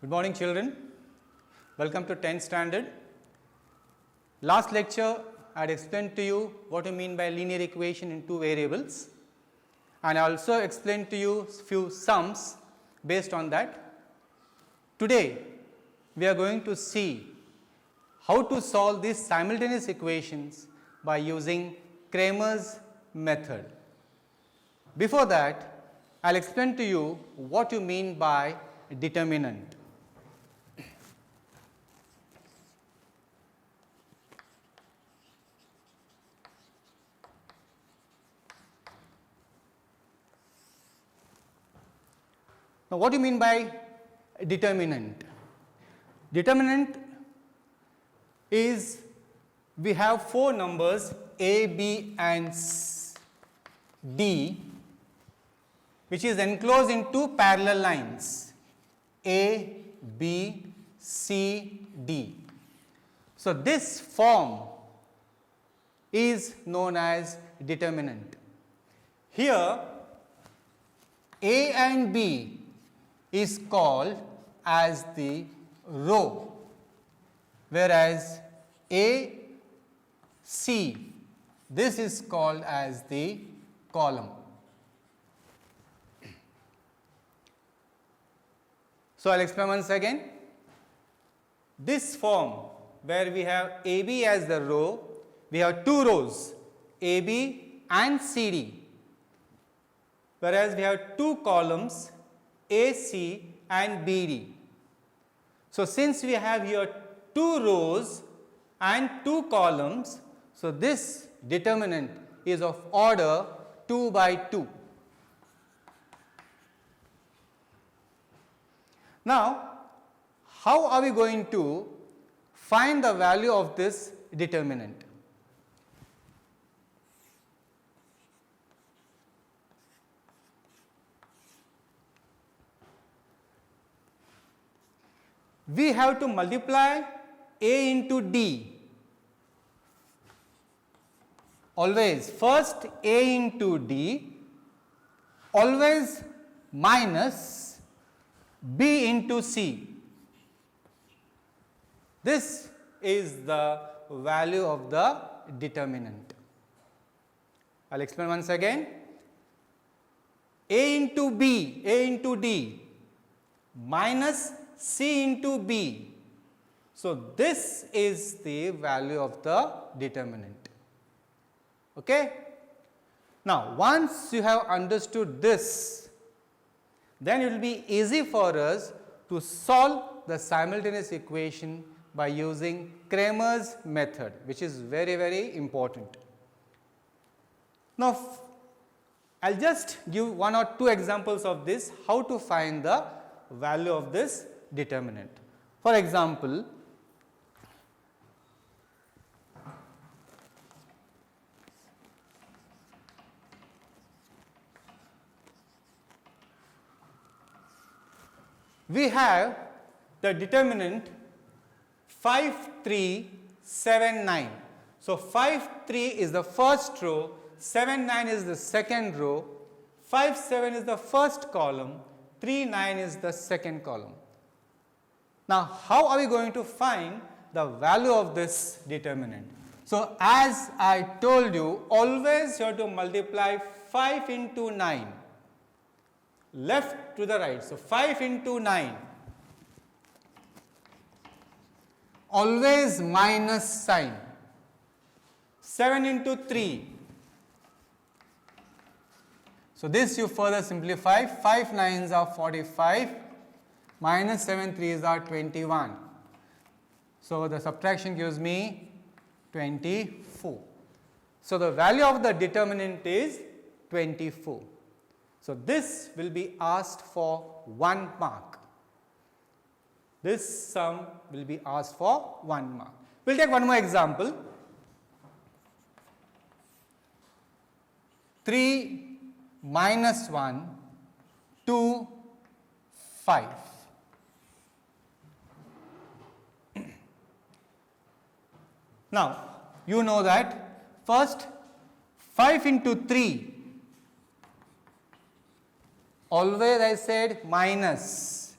Good morning, children. Welcome to 10th standard. Last lecture I had explained to you what I mean by linear equation in two variables, and I also explained to you few sums based on that. Today we are going to see how to solve these simultaneous equations by using Cramer's method. Before that, I will explain to you what you mean by determinant. Now, what do you mean by determinant? Determinant is we have four numbers A, B and D, which is enclosed in two parallel lines A, B, C, D. So, this form is known as determinant. Here A and B is called as the row, whereas A, C, this is called as the column. So, I will explain once again. This form where we have AB as the row, we have two rows AB and CD, whereas we have two columns AC and BD. So, since we have here two rows and two columns, so this determinant is of order 2 by 2. Now, how are we going to find the value of this determinant? We have to multiply A into D. Always first A into D, always minus B into C. This is the value of the determinant. I will explain once again. A into B, A into D minus C into B. So, this is the value of the determinant. Okay? Now, once you have understood this, then it will be easy for us to solve the simultaneous equation by using Cramer's method, which is very, very important. Now, I will just give one or two examples of this, how to find the value of this determinant. For example, we have the determinant 5, 3, 7, 9. So, 5, 3 is the first row, 7, 9 is the second row, 5, 7 is the first column, 3, 9 is the second column. Now, how are we going to find the value of this determinant? So, as I told you, always you have to multiply 5 into 9, left to the right. So, 5 into 9, always minus sign. 7 into 3. So, this you further simplify, 5 9s are 45, minus 7 3s are 21. So, the subtraction gives me 24. So, the value of the determinant is 24. So, this will be asked for 1 mark. This sum will be asked for 1 mark. We will take one more example. 3 minus 1, 2, 5. Now, you know that first 5 into 3, always I said minus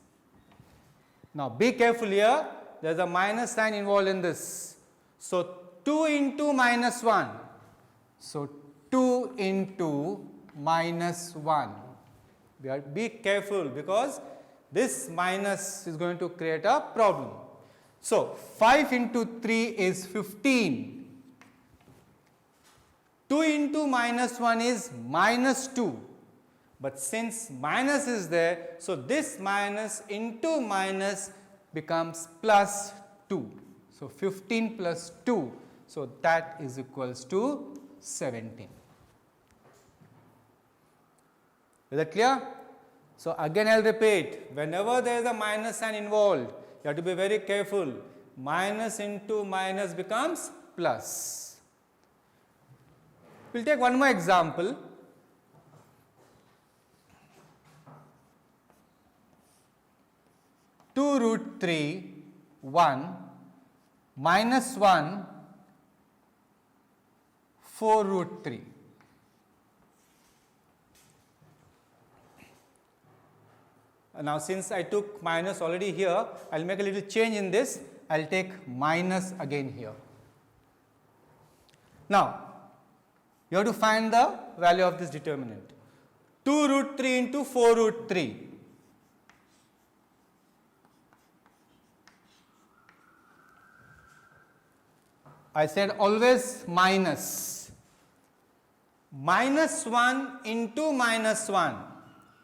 Now be careful here, there is a minus sign involved in this. So 2 into minus 1. So 2 into minus 1. Be careful because this minus is going to create a problem. So 5 into 3 is 15. 2 into minus 1 is minus 2. But since minus is there, so this minus into minus becomes plus 2. So 15 plus 2. So that is equals to 17. Is that clear? So again I will repeat, whenever there is a minus sign involved, you have to be very careful. Minus into minus becomes plus. We will take one more example. 2 root 3, 1, minus 1, 4 root 3. Now since I took minus already here, I will make a little change in this. I will take minus again here. Now you have to find the value of this determinant. 2 root 3 into 4 root 3. I said always minus. Minus 1 into minus 1.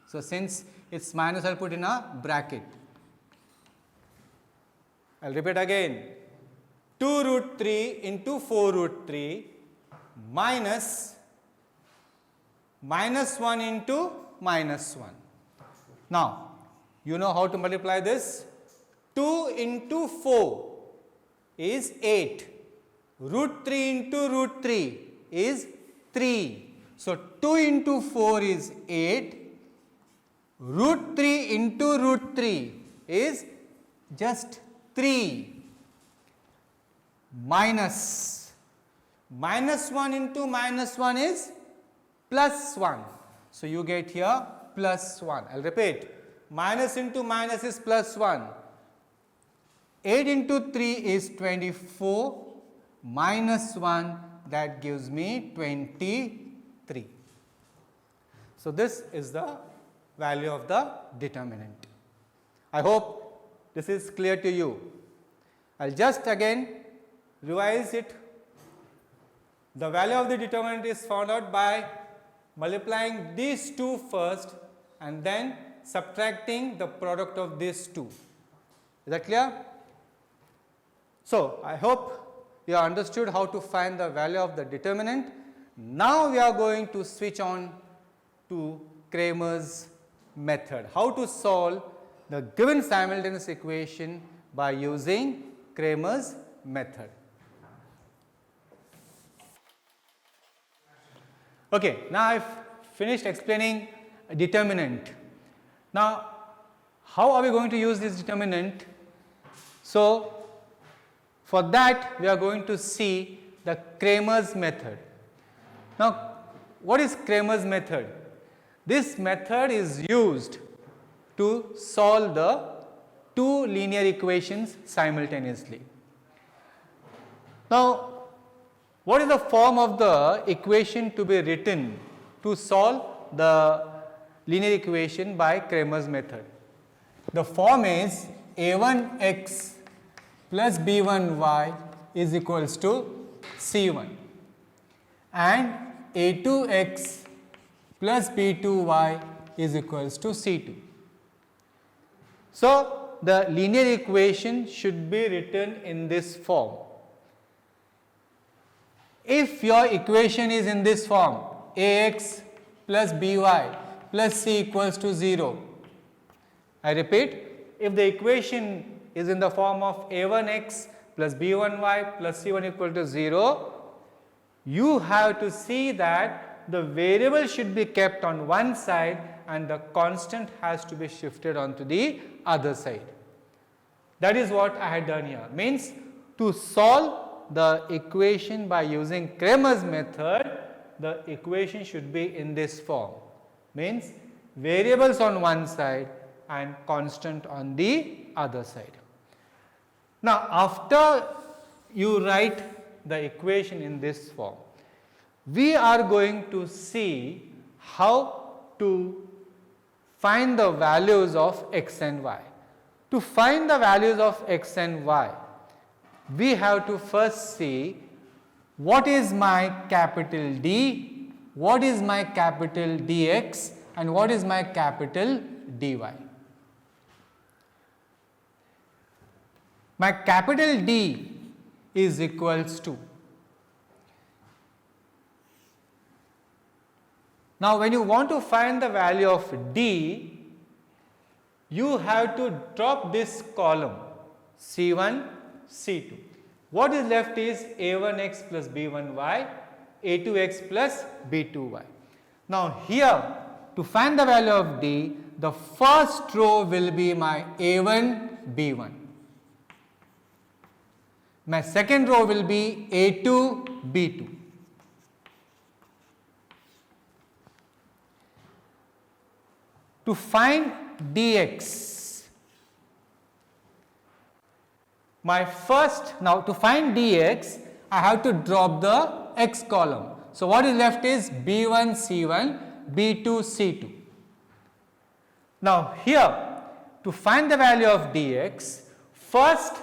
So since it's minus, I'll put in a bracket. I'll repeat again. 2 root 3 into 4 root 3 minus 1 into minus 1. Now, you know how to multiply this? 2 into 4 is 8. Root 3 into root 3 is 3. So 2 into 4 is 8. Root 3 into root 3 is just 3. Minus 1 into minus 1 is plus 1. So you get here plus 1. I will repeat. Minus into minus is plus 1. 8 into 3 is 24. Minus 1, that gives me 23. So this is the value of the determinant. I hope this is clear to you. I will just again revise it. The value of the determinant is found out by multiplying these two first and then subtracting the product of these two. Is that clear? So I hope you have understood how to find the value of the determinant. Now we are going to switch on to Cramer's method. How to solve the given simultaneous equation by using Cramer's method. Okay, now I have finished explaining a determinant. Now, how are we going to use this determinant? So, for that we are going to see the Cramer's method. Now, what is Cramer's method? This method is used to solve the two linear equations simultaneously. Now, what is the form of the equation to be written to solve the linear equation by Cramer's method? The form is a1x plus b1y is equals to c1 and a2x plus b2y is equals to c2. So, the linear equation should be written in this form. If your equation is in this form, ax plus by plus c equals to 0, I repeat, if the equation is in the form of a1x plus b1y plus c1 equal to 0, you have to see that the variable should be kept on one side and the constant has to be shifted onto the other side. That is what I had done here. Means to solve the equation by using Cramer's method, the equation should be in this form. Means variables on one side and constant on the other side. Now, after you write the equation in this form, we are going to see how to find the values of x and y. To find the values of x and y, we have to first see what is my capital D, what is my capital dx, and what is my capital dy. My capital D is equals to, now when you want to find the value of D, you have to drop this column C1, C2. What is left is A1x plus B1y, A2x plus B2y. Now here, to find the value of D, the first row will be my A1, B1. My second row will be A2, B2. To find dx, now to find dx, I have to drop the x column. So what is left is B1, C1, B2, C2. Now here, to find the value of dx, first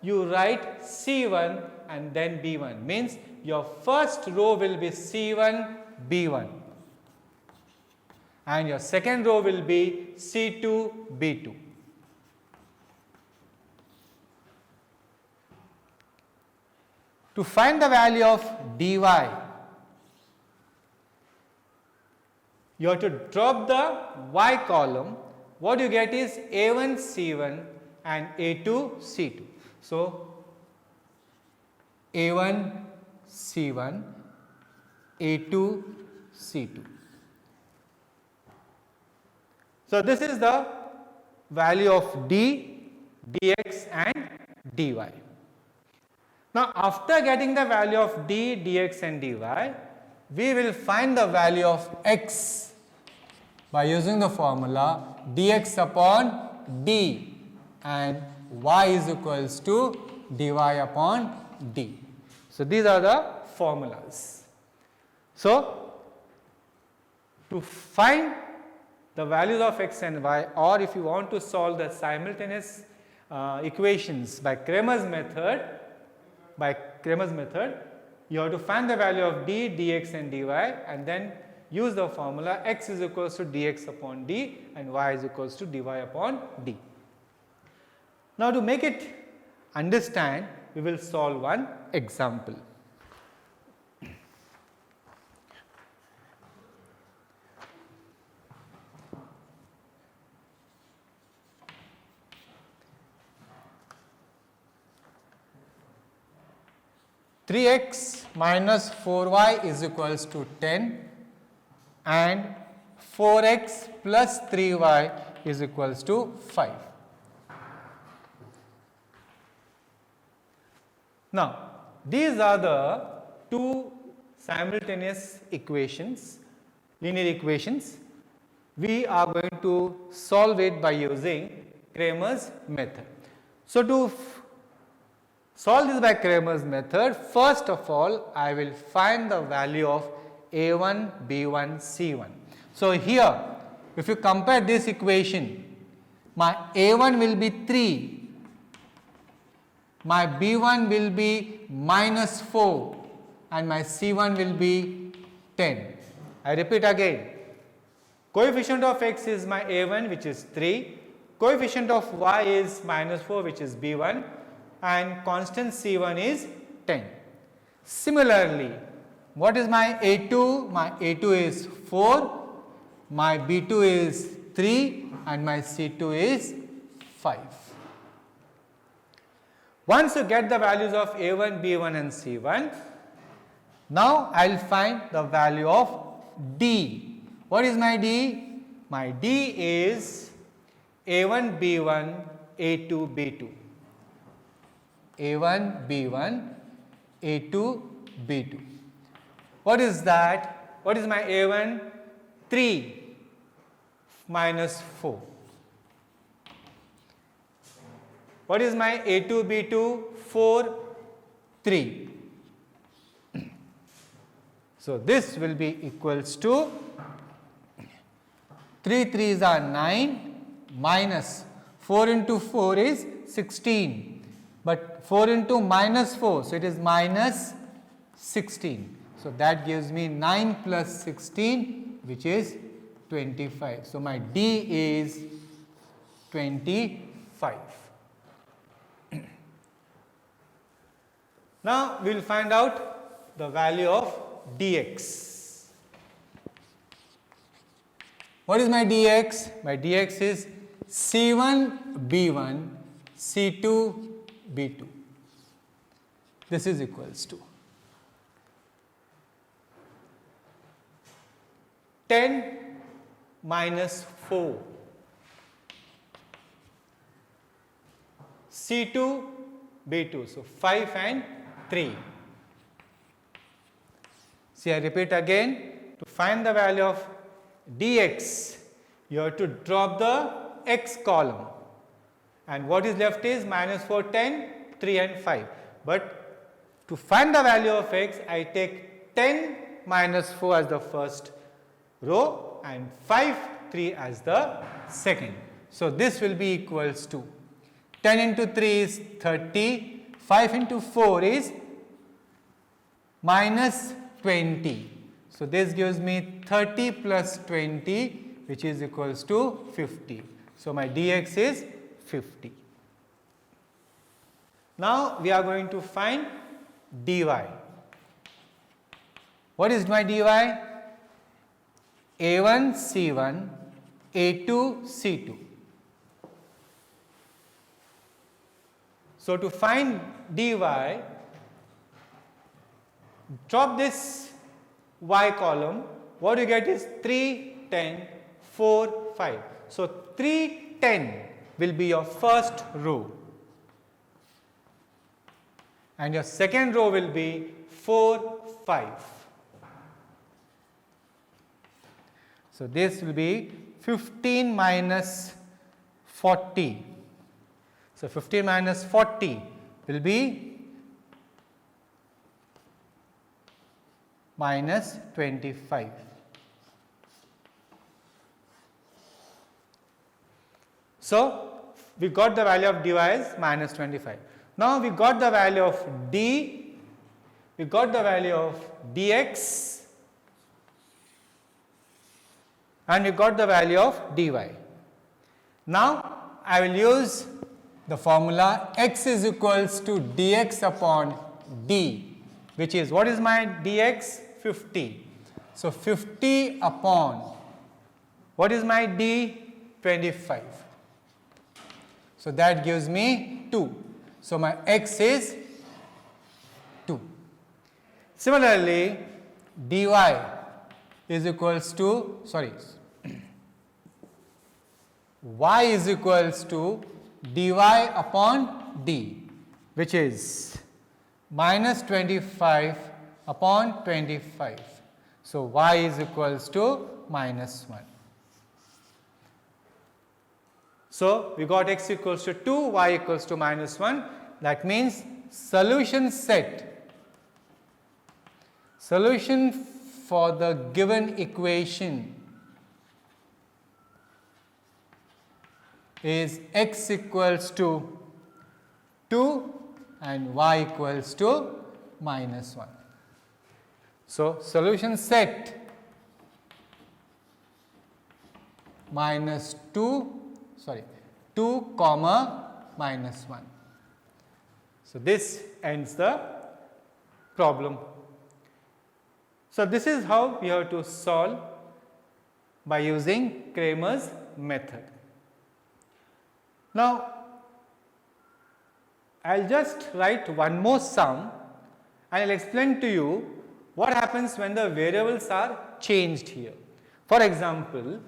you write C1 and then B1, means your first row will be C1, B1. And your second row will be C2, B2. To find the value of dy, you have to drop the y column. What you get is A1, C1 and A2, C2. So, A1, C1, A2, C2. So, this is the value of d, dx and dy. Now, after getting the value of d, dx and dy, we will find the value of x by using the formula dx upon d and y is equals to dy upon d. So, these are the formulas. So, to find the values of x and y, or if you want to solve the simultaneous equations by Cramer's method, you have to find the value of d, dx and dy and then use the formula x is equals to dx upon d and y is equals to dy upon d. Now, to make it understand, we will solve one example. Three x minus 4y is equals to 10 and 4x plus 3y is equals to 5. Now, these are the two simultaneous equations, linear equations. We are going to solve it by using Cramer's method. So, to solve this by Cramer's method, first of all, I will find the value of A1, B1, C1. So, here if you compare this equation, my A1 will be 3, my B1 will be minus 4 and my C1 will be 10. I repeat again, coefficient of x is my A1 which is 3, coefficient of y is minus 4 which is B1 and constant C1 is 10. Similarly, what is my A2? My A2 is 4, my B2 is 3 and my C2 is 5. Once you get the values of A1, B1 and C1, now I will find the value of D. What is my D? My D is A1, B1, A2, B2. A1, B1, A2, B2. What is that? What is my A1? 3 minus 4. What is my A2, B2? 4, 3. So this will be equals to 3 3s are 9 minus 4 into 4 is 16, but 4 into minus 4, so it is minus 16. So that gives me 9 plus 16, which is 25. So my D is 25. Now we will find out the value of dx. What is my dx? My dx is C1 B1 C2 B2. This is equals to 10 minus 4 C2 B2. So 5 and 3. See, I repeat again, to find the value of dx, you have to drop the x column, and what is left is minus 4, 10, 3 and 5. But to find the value of x, I take 10 minus 4 as the first row and 5, 3 as the second. So this will be equals to 10 into 3 is 30, 5 into 4 is minus 20. So this gives me 30 plus 20, which is equals to 50. So my dx is 50. Now we are going to find dy. What is my dy? A1 C1, A2 C2. So to find dy, drop this y column. What you get is 3, 10, 4, 5. So 3, 10 will be your first row, and your second row will be 4, 5. So this will be 15 minus 40. So 15 minus 40 will be minus 25. So we got the value of dy as minus 25. Now we got the value of d, we got the value of dx, and we got the value of dy. Now I will use the formula x is equals to dx upon d, which is, what is my dx? 50. So 50 upon, what is my d? 25. So that gives me 2. So my x is 2. Similarly, dy is equals to, y is equals to dy upon d, which is minus 25 upon 25. So y is equals to minus 1. So we got x equals to 2, y equals to minus 1. That means solution set, solution for the given equation is x equals to 2 and y equals to minus 1. So solution set minus 2 comma minus 1. So this ends the problem. So this is how we have to solve by using Cramer's method. Now I will just write one more sum and I will explain to you what happens when the variables are changed here. For example,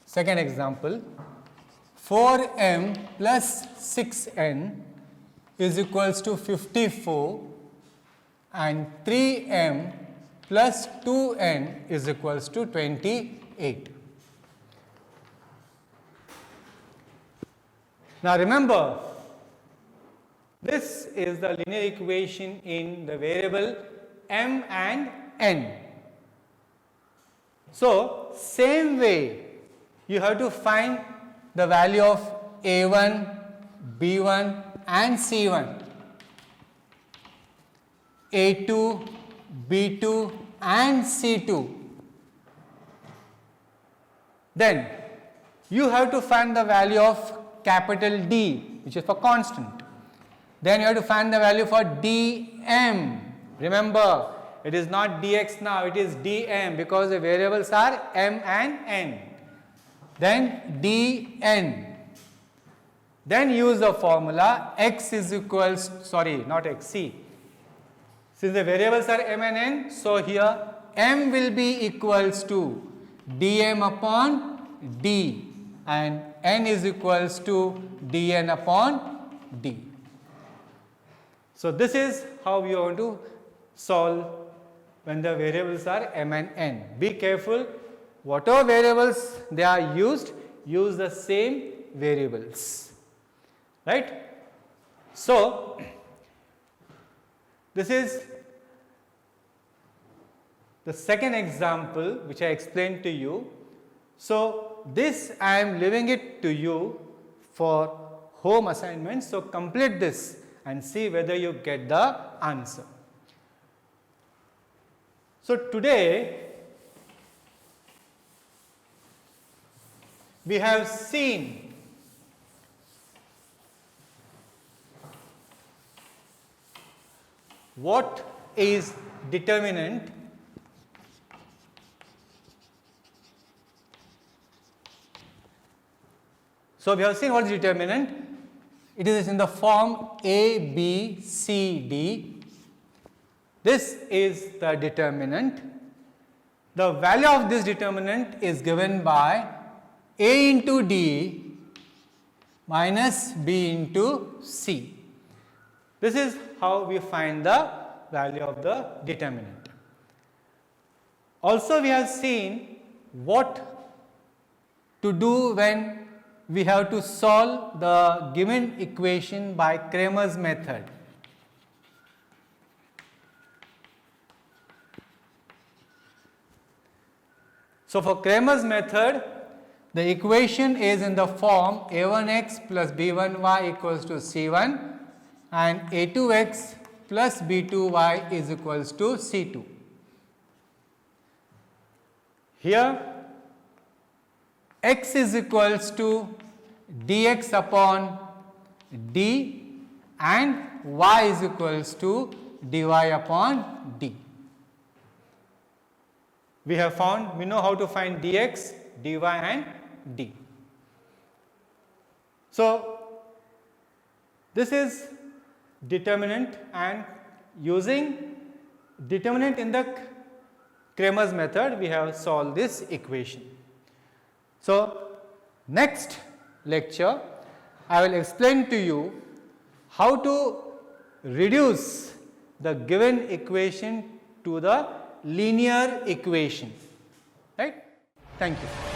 second example, 4m plus 6n is equals to 54 and 3m plus 2n is equals to 28. Now remember, this is the linear equation in the variable m and n. So, same way you have to find the value of a1, b1 and c1, a2, b2 and c2. Then you have to find the value of capital D, which is for constant. Then you have to find the value for dm. Remember, it is not dx now, it is dm because the variables are m and n. Then dn. Then use the formula x is equals, sorry, not x, c. Since the variables are m and n, so here m will be equals to dm upon d and n is equals to dn upon d. So this is how we are going to solve when the variables are m and n. Be careful, whatever variables they are used, use the same variables, right? So this is the second example which I explained to you. So this I am leaving it to you for home assignment. So complete this and see whether you get the answer. So today we have seen what is determinant, so we have seen what is determinant. It is in the form A, B, C, D. This is the determinant. The value of this determinant is given by A into D minus B into C. This is how we find the value of the determinant. Also we have seen what to do when we have to solve the given equation by Cramer's method. So for Cramer's method, the equation is in the form a1x plus b1y equals to c1 and a2x plus b2y is equals to c2. Here x is equals to dx upon d and y is equals to dy upon d. We have found, we know how to find dx, dy and d. So this is determinant, and using determinant in the Cramer's method we have solved this equation. So next lecture I will explain to you how to reduce the given equation to the linear equation, right? Thank you.